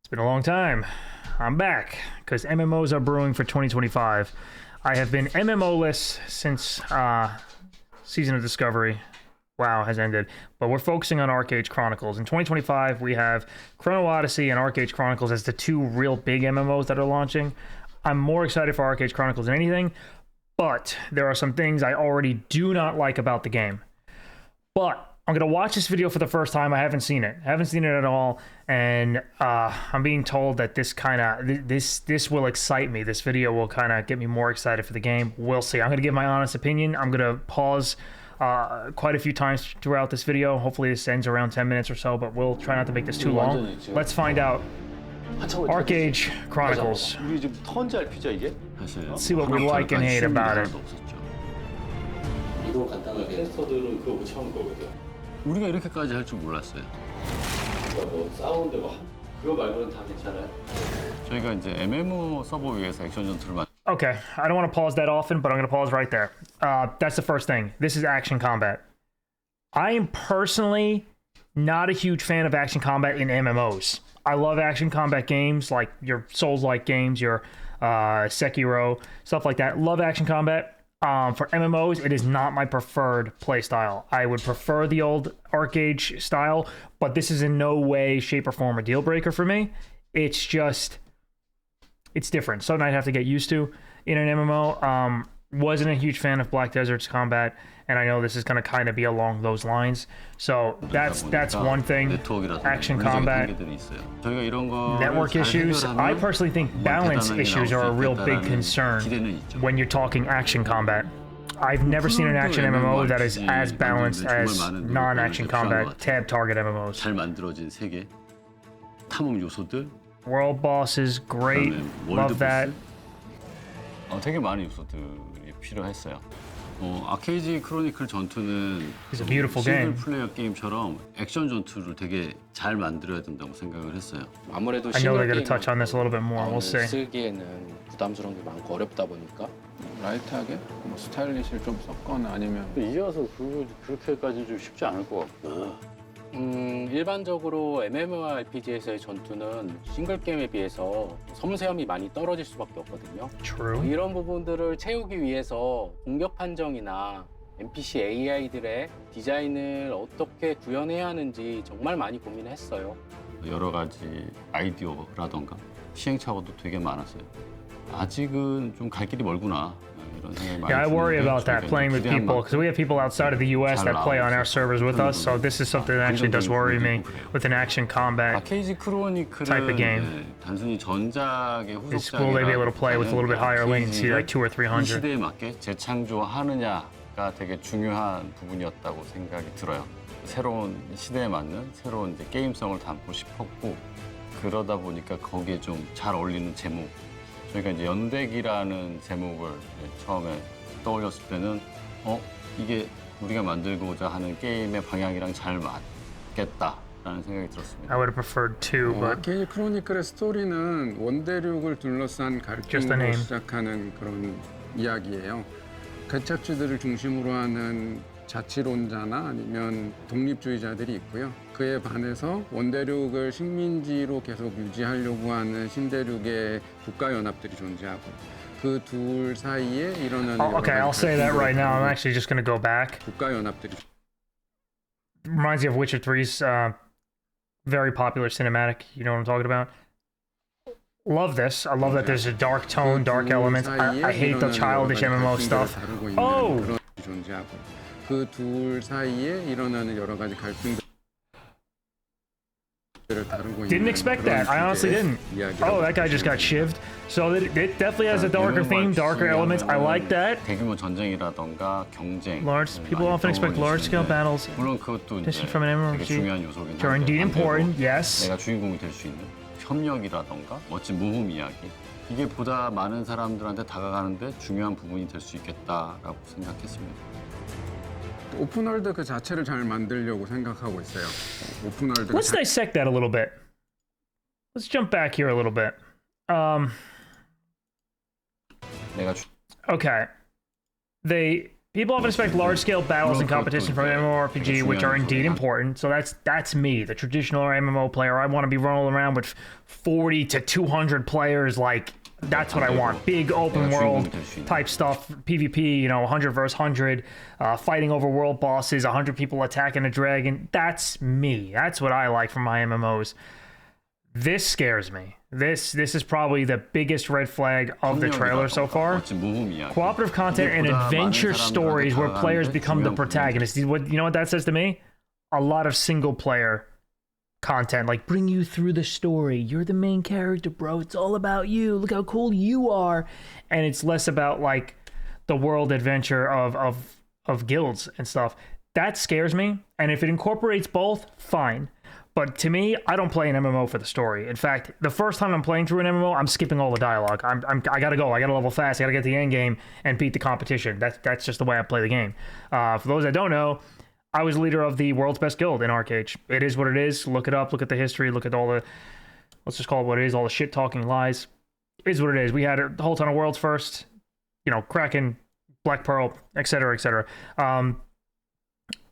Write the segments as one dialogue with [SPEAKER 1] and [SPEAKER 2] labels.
[SPEAKER 1] It's been a long time. I'm back because MMOs are brewing for 2025. I have been MMO-less since Season of Discovery. WoW has ended, but we're focusing on ArcheAge Chronicles. In 2025, we have Chrono Odyssey and ArcheAge Chronicles as the two real big MMOs that are launching. I'm more excited for ArcheAge Chronicles than anything, but there are some things I already do not like about the game. But I'm going to watch this video for the first time. I haven't seen it. At all, and I'm being told that this will excite me. This video will kind of get me more excited for the game. We'll see. I'm going to give my honest opinion. I'm going to pause quite a few times throughout this video. Hopefully this ends around 10 minutes or so, but we'll try not to make this too long. Let's find out. ArcheAge Chronicles. Let's see what we like and hate about it.
[SPEAKER 2] 우리가 이렇게까지 할 줄 몰랐어요.
[SPEAKER 3] 뭐 사운드 그거 말고는 다 괜찮아요.
[SPEAKER 2] 저희가 이제 MMO 서버 위에서 액션 전투를
[SPEAKER 1] Okay, I don't want to pause that often, but I'm going to pause right there. That's the first thing. This is action combat. I am personally not a huge fan of action combat in MMOs. I love action combat games, like your Souls-like games, your Sekiro, stuff like that. Love action combat. For MMOs, it is not my preferred playstyle. I would prefer the old ArcheAge style, but this is in no way, shape, or form a deal breaker for me. It's just, it's different. Something I'd have to get used to in an MMO. Wasn't a huge fan of Black Desert's combat, and I know this is going to kind of be along those lines. So that's one thing. Action combat, network issues. I personally think balance issues are a real big concern when you're talking action combat. I've never seen an action MMO that is as balanced as non-action combat tab target MMOs. World bosses, great. Love that.
[SPEAKER 2] 되게 많은 요소들이 필요했어요. 아케이지 크로니클 전투는
[SPEAKER 1] It's a beautiful
[SPEAKER 2] 싱글
[SPEAKER 1] game.
[SPEAKER 2] 플레이어 게임처럼 액션 전투를 되게 잘 만들어야 된다고 생각을 했어요.
[SPEAKER 3] 아무래도
[SPEAKER 1] I know they're
[SPEAKER 3] 싱글
[SPEAKER 1] going to touch on this a little bit more. We'll see.
[SPEAKER 3] 쓰기에는 부담스러운 게 많고 어렵다 보니까
[SPEAKER 4] 라이트하게 뭐 스타일리시를 좀 섞거나 아니면
[SPEAKER 5] 이제 와서 그렇게까지 좀 쉽지 않을 것 같고.
[SPEAKER 3] 일반적으로 MMORPG에서의 전투는 싱글 게임에 비해서 섬세함이 많이 떨어질 수밖에 없거든요.
[SPEAKER 1] True.
[SPEAKER 3] 이런 부분들을 채우기 위해서 공격 판정이나 NPC AI들의 디자인을 어떻게 구현해야 하는지 정말 많이 고민했어요.
[SPEAKER 2] 여러 가지 아이디어라던가 시행착오도 되게 많았어요. 아직은 좀 갈 길이 멀구나.
[SPEAKER 1] Yeah, I worry about that playing with people because we have people outside of the US that play on our servers with us, so this is something that actually does worry me with an action combat type of game.
[SPEAKER 2] 단순히 전작의
[SPEAKER 1] Will they be able to play with a little bit higher latency, like 200 or 300?
[SPEAKER 2] 시대에 맞게 재창조하느냐가 되게 중요한 부분이었다고 생각이 들어요. 새로운 시대에 맞는 새로운 이제 게임성을 담고 싶었고 그러다 보니까 거기에 좀 잘 어울리는 제목. 저희가 이제 연대기라는 제목을 처음에 떠올렸을 때는 이게 우리가 만들고자 하는 게임의 방향이랑 잘 맞겠다라는 생각이 들었습니다.
[SPEAKER 1] I would have preferred two, but
[SPEAKER 4] 아케이지 크로니클의 스토리는 원대륙을 둘러싼 갈등으로 시작하는 그런 이야기예요. 개척주들을 중심으로 하는 자치론자나 아니면 독립주의자들이 있고요. 그에 반해서 원대륙을 식민지로 계속 유지하려고 하는 신대륙의 국가연합들이 존재하고 그 둘 사이에 일어나는
[SPEAKER 1] okay, I'll say that right now. I'm actually just going to go back.
[SPEAKER 4] 국가연합들이
[SPEAKER 1] Reminds me of Witcher 3's very popular cinematic. You know what I'm talking about? Love this. I love that there's a dark tone, dark elements. I hate the childish MMO stuff. Oh!
[SPEAKER 4] 그 둘 사이에 일어나는 여러 가지 갈등들을 다루고 있는
[SPEAKER 1] Didn't expect that. I honestly didn't. Oh, that guy just got shivved. So it definitely has a darker theme, darker elements. I like that.
[SPEAKER 2] 대규모 전쟁이라던가 경쟁.
[SPEAKER 1] People often expect large-scale battles.
[SPEAKER 2] 물론 그것도 이제
[SPEAKER 1] from an MMORPG.
[SPEAKER 2] 되게 중요한 요소긴
[SPEAKER 1] Which are indeed important. Yes.
[SPEAKER 2] 내가 주인공이 될 수 있는 협력이라던가 멋진 모험 이야기. 이게 보다 많은 사람들한테 다가가는데 중요한 부분이 될 수 있겠다라고 생각했습니다.
[SPEAKER 4] 오픈월드 그 자체를 잘 만들려고 생각하고 있어요. 오픈월드.
[SPEAKER 1] Let's dissect that a little bit. Let's jump back here a little bit. Okay. People often expect large-scale battles and competition from MMORPG, which are indeed important. So that's me, the traditional MMO player. I want to be rolling around with 40 to 200 players. Like, that's what I want. Big open world type stuff. PvP, 100 versus 100, fighting over world bosses, 100 people attacking a dragon. That's me. That's what I like from my MMOs. This scares me. This is probably the biggest red flag of the trailer so far. Cooperative content and adventure stories where players become the protagonists. You know what that says to me? A lot of single player content, like bring you through the story. You're the main character, bro. It's all about you. Look how cool you are. And it's less about like the world adventure of guilds and stuff. That scares me. And if it incorporates both, fine. But to me, I don't play an MMO for the story. In fact, the first time I'm playing through an MMO, I'm skipping all the dialogue. I gotta go. I gotta level fast. I gotta get to the end game and beat the competition. That's just the way I play the game. For those that don't know, I was leader of the world's best guild in ArcheAge. It is what it is. Look it up. Look at the history. Look at all the, let's just call it what it is. All the shit talking lies. It is what it is. We had a whole ton of worlds first. Kraken, Black Pearl, etc., etc.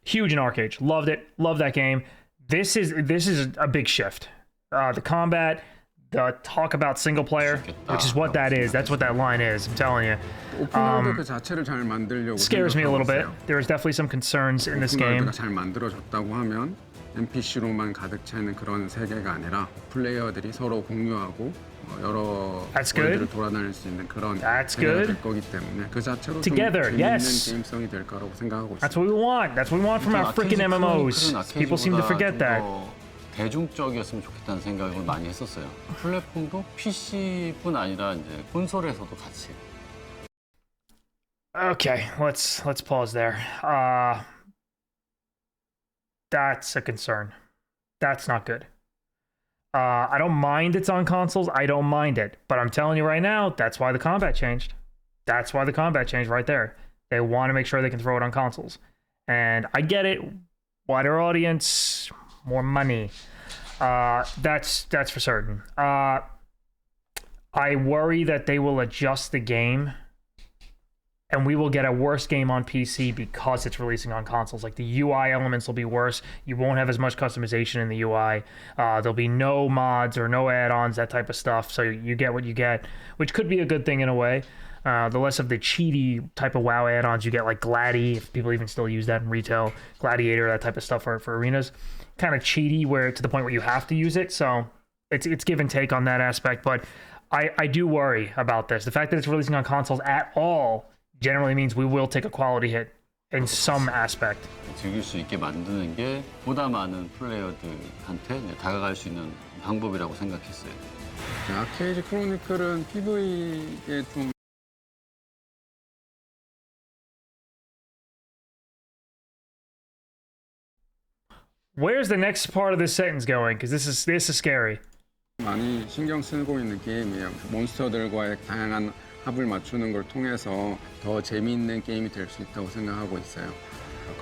[SPEAKER 1] Huge in ArcheAge. Loved it. Love that game. This is a big shift. The combat, the talk about single player, which is what that is. That's what that line is. I'm telling you.
[SPEAKER 4] 오픈월드 그 자체를 잘 만들려고
[SPEAKER 1] Scares me a little bit.
[SPEAKER 4] 생각하고 있어요.
[SPEAKER 1] There's definitely some concerns in this game.
[SPEAKER 4] 오픈월드가 잘 만들어졌다고 하면 NPC로만 가득 차 있는 그런 세계가 아니라 플레이어들이 서로 공유하고 여러
[SPEAKER 1] That's good.
[SPEAKER 4] 월드를 돌아다닐 수 있는 그런
[SPEAKER 1] That's
[SPEAKER 4] 세계가
[SPEAKER 1] good.
[SPEAKER 4] 될 거기 때문에 그 자체로
[SPEAKER 1] Together,
[SPEAKER 4] 좀 재밌는
[SPEAKER 1] yes.
[SPEAKER 4] 게임성이 될 거라고 생각하고
[SPEAKER 1] That's
[SPEAKER 4] 있어요.
[SPEAKER 1] what we want. That's what we want from our freaking MMOs. People seem to forget that.
[SPEAKER 2] 대중적이었으면 좋겠다는 생각을 많이 했었어요. 플랫폼도 PC뿐 아니라 이제 콘솔에서도 같이.
[SPEAKER 1] Okay, let's pause there. That's a concern. That's not good. I don't mind it's on consoles. I don't mind it. But I'm telling you right now, that's why the combat changed. That's why the combat changed right there. They want to make sure they can throw it on consoles. And I get it. Wider audience, more money. That's for certain. I worry that they will adjust the game and we will get a worse game on PC because it's releasing on consoles. Like the UI elements will be worse. You won't have as much customization in the UI. There'll be no mods or no add-ons, that type of stuff. So you get what you get, which could be a good thing in a way. The less of the cheaty type of WoW add-ons you get, like Gladi, if people even still use that in retail, Gladiator, that type of stuff for arenas. Kind of cheaty, where to the point where you have to use it. So it's give and take on that aspect. But I do worry about this. The fact that it's releasing on consoles at all generally means we will take a quality hit in some aspect.
[SPEAKER 2] 즐길 수 있게 만드는 게 보다 많은 플레이어들한테 이제 다가갈 수 있는 방법이라고 생각했어요.
[SPEAKER 4] 아케이지 크로니클은 PV에 좀
[SPEAKER 1] Where's the next part of this sentence going? Because this is scary.
[SPEAKER 4] 많이 신경 쓰고 있는 게임이에요. 몬스터들과의 다양한 합을 맞추는 걸 통해서 더 재미있는 게임이 될 수 있다고 생각하고 있어요.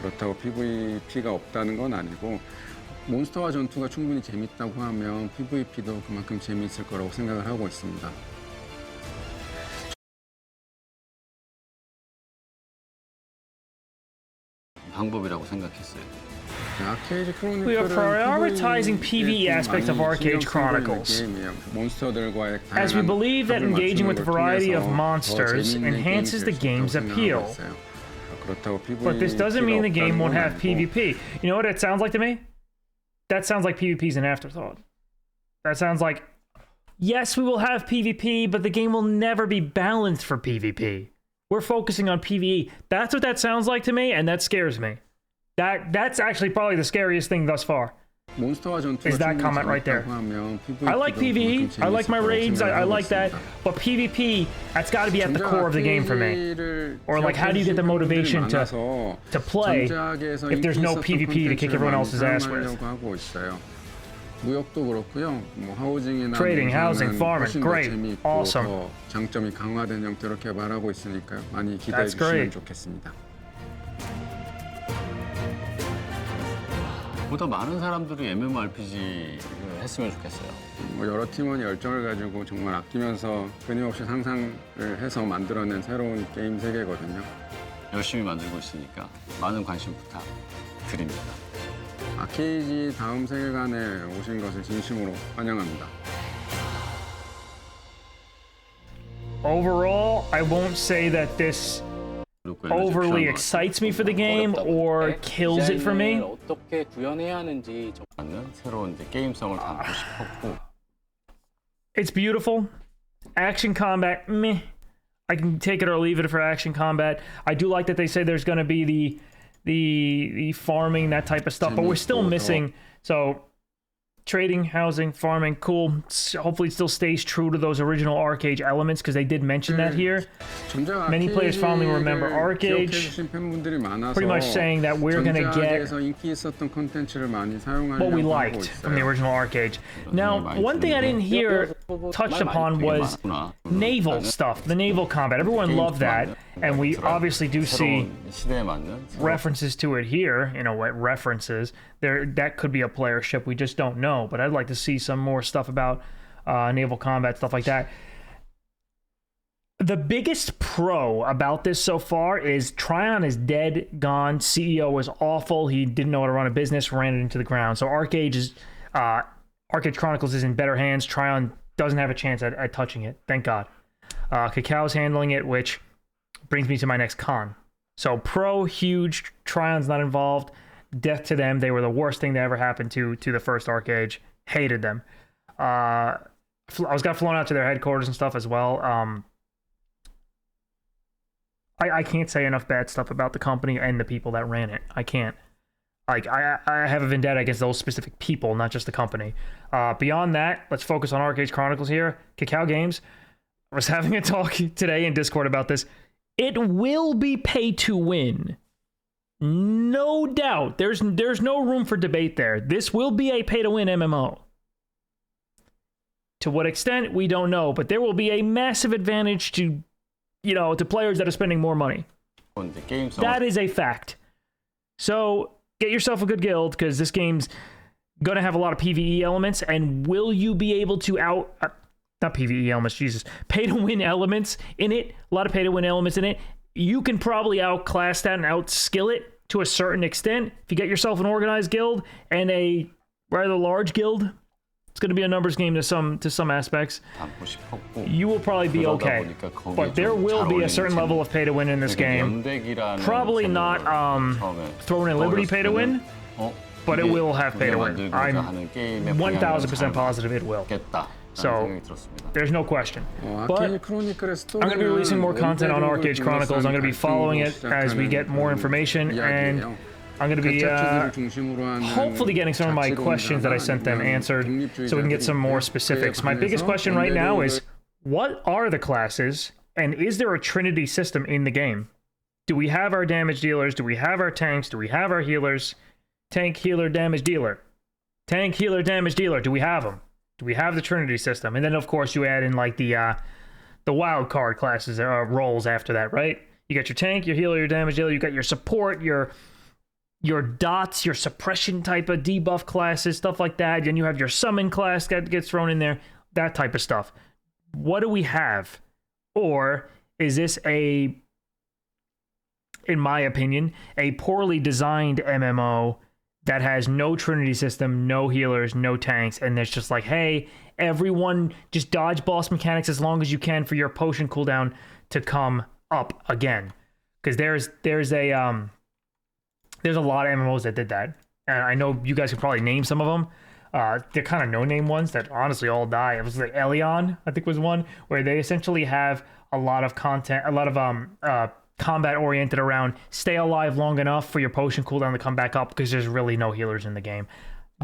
[SPEAKER 4] 그렇다고 PVP가 없다는 건 아니고 몬스터와 전투가 충분히 재밌다고 하면 PVP도 그만큼 재미있을 거라고 생각을 하고 있습니다.
[SPEAKER 2] 방법이라고 생각했어요.
[SPEAKER 1] We are prioritizing PvE aspects of ArcheAge Chronicles, as we believe that engaging with a variety of monsters enhances the game's appeal. But this doesn't mean the game won't have PvP. You know what it sounds like to me? That sounds like PvP's an afterthought. That sounds like, yes, we will have PvP, but the game will never be balanced for PvP. We're focusing on PvE. That's what that sounds like to me, and that scares me. That's actually probably the scariest thing thus far. Is that comment right there. I like PvE, I like my raids, I like that, but PvP, that's got to be at the core of the game for me. Or like, how do you get the motivation to play if there's no PvP to kick everyone else's ass with? Trading, housing, farming, great, awesome.
[SPEAKER 4] 장점이 강화된 형태로 개발하고 있으니까 많이 기대해
[SPEAKER 1] That's
[SPEAKER 4] 주시면
[SPEAKER 1] great.
[SPEAKER 4] 좋겠습니다.
[SPEAKER 2] 보다 많은 사람들이 MMORPG를 했으면 좋겠어요.
[SPEAKER 4] 여러 팀원이 열정을 가지고 정말 아끼면서 끊임없이 상상을 해서 만들어낸 새로운 게임 세계거든요.
[SPEAKER 2] 열심히 만들고 있으니까 많은 관심 부탁드립니다.
[SPEAKER 4] 아케이지 다음 세계관에 오신 것을 진심으로 환영합니다.
[SPEAKER 1] Overall, I won't say that this overly excites me for the game or kills it for me.
[SPEAKER 3] 디자인을 어떻게 구현해야 하는지
[SPEAKER 2] 맞는 새로운 이제 게임성을 담고 싶었고
[SPEAKER 1] It's beautiful. Action combat, meh. I can take it or leave it for action combat. I do like that they say there's going to be the farming, that type of stuff, but we're still missing. So trading, housing, farming, cool. Hopefully it still stays true to those original ArcheAge elements because they did mention that here. Many players finally remember ArcheAge. Pretty much saying that we're going to get what we liked from the original ArcheAge. Now, one thing I didn't hear touched upon was naval stuff, the naval combat. Everyone loved that, and we obviously do see references to it here. You know what references? That could be a player ship. We just don't know. But I'd like to see some more stuff about naval combat, stuff like that. The biggest pro about this so far is Tryon is dead, gone. CEO was awful. He didn't know how to run a business, ran it into the ground. So ArcheAge Chronicles is in better hands. Tryon doesn't have a chance at touching it. Thank God. Cacao's handling it, which brings me to my next con. So pro, huge. Tryon's not involved. Death to them. They were the worst thing that ever happened to the first ArcheAge. Hated them. I got flown out to their headquarters and stuff as well. I can't say enough bad stuff about the company and the people that ran it. I can't. Like, I have a vendetta against those specific people, not just the company. Beyond that, let's focus on ArcheAge Chronicles here. Cacao Games. I was having a talk today in Discord about this. It will be pay to win. No doubt. There's no room for debate there. This will be a pay-to-win MMO. To what extent, we don't know, but there will be a massive advantage to players that are spending more money. That is a fact. So, get yourself a good guild, because this game's going to have a lot of PvE elements, and will you be able to not PvE elements, Jesus, pay-to-win elements in it? A lot of pay-to-win elements in it. You can probably outclass that and outskill it to a certain extent. If you get yourself an organized guild and a rather large guild, it's going to be a numbers game to some aspects. You will probably be okay. But there will be a certain level of pay to win in this game. Probably not Throne and Liberty pay to win, but it will have pay to win. I'm 1000% positive it will. So, there's no question. But I'm going to be releasing more content on ArcheAge Chronicles. I'm going to be following it as we get more information, and I'm going to be hopefully getting some of my questions that I sent them answered so we can get some more specifics. My biggest question right now is, what are the classes, and is there a Trinity system in the game? Do we have our damage dealers? Do we have our tanks? Do we have our healers? Tank, healer, damage dealer. Tank, healer, damage dealer. Do we have them? Do we have the Trinity system? And then, of course, you add in like the wild card classes, roles after that, right? You got your tank, your healer, your damage dealer. You got your support, your dots, your suppression type of debuff classes, stuff like that. Then you have your summon class that gets thrown in there, that type of stuff. What do we have? Or is this in my opinion, a poorly designed MMO that has no Trinity system, no healers, no tanks, and it's just like, hey, everyone just dodge boss mechanics as long as you can for your potion cooldown to come up again? Because there's a lot of MMOs that did that, and I know you guys can probably name some of them. They're kind of no-name ones that honestly all die. It was like Elion, I think, was one where they essentially have a lot of content, a lot of combat oriented around stay alive long enough for your potion cooldown to come back up because there's really no healers in the game.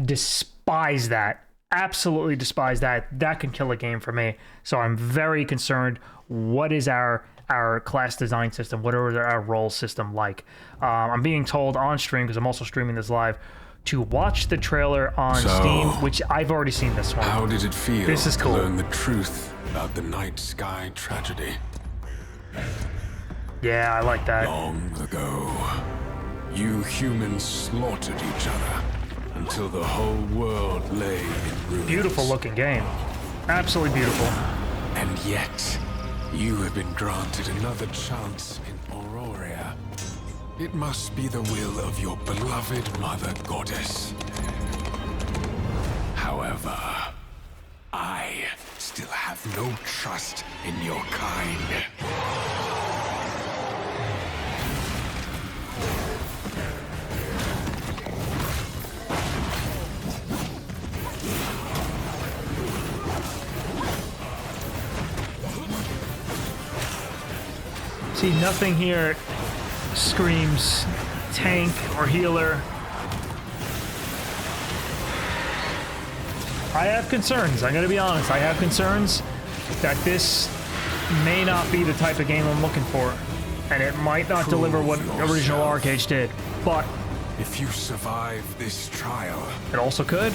[SPEAKER 1] Despise that. Absolutely despise that. That can kill a game for me. So I'm very concerned. What is our class design system? What are our role system like? I'm being told on stream, because I'm also streaming this live, to watch the trailer on Steam, which I've already seen this one.
[SPEAKER 6] How did it feel
[SPEAKER 1] this is cool.
[SPEAKER 6] to learn the truth about the night sky tragedy?
[SPEAKER 1] Yeah, I like that.
[SPEAKER 6] Long ago, you humans slaughtered each other until the whole world lay in ruins.
[SPEAKER 1] Beautiful looking game. Absolutely beautiful.
[SPEAKER 6] And yet, you have been granted another chance in Aurora. It must be the will of your beloved mother goddess. However, I still have no trust in your kind.
[SPEAKER 1] See, nothing here screams tank or healer. I have concerns. I'm going to be honest. I have concerns that this may not be the type of game I'm looking for. And it might not deliver what original ArcheAge did. But
[SPEAKER 6] if you survive this trial,
[SPEAKER 1] it also could.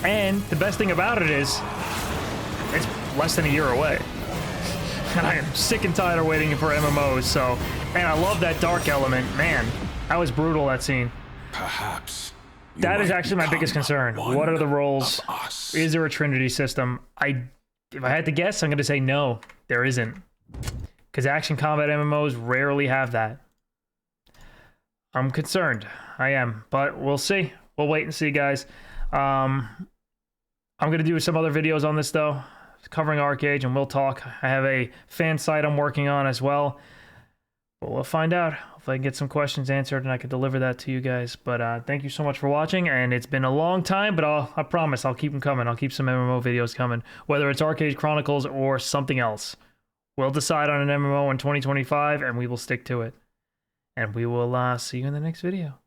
[SPEAKER 1] And the best thing about it is, it's less than a year away. And I am sick and tired of waiting for MMOs, so... And I love that dark element. Man, that was brutal, that scene.
[SPEAKER 6] perhaps
[SPEAKER 1] That is actually my biggest concern. What are the roles? Is there a Trinity system? If I had to guess, I'm going to say no, there isn't. Because action combat MMOs rarely have that. I'm concerned. I am. But we'll see. We'll wait and see, guys. I'm going to do some other videos on this, though, covering ArcheAge, and we'll talk. I have a fan site I'm working on as well. But we'll find out. If I can get some questions answered and I can deliver that to you guys. But thank you so much for watching, and it's been a long time, but I promise I'll keep them coming. I'll keep some MMO videos coming, whether it's ArcheAge Chronicles or something else. We'll decide on an MMO in 2025, and we will stick to it. And we will see you in the next video.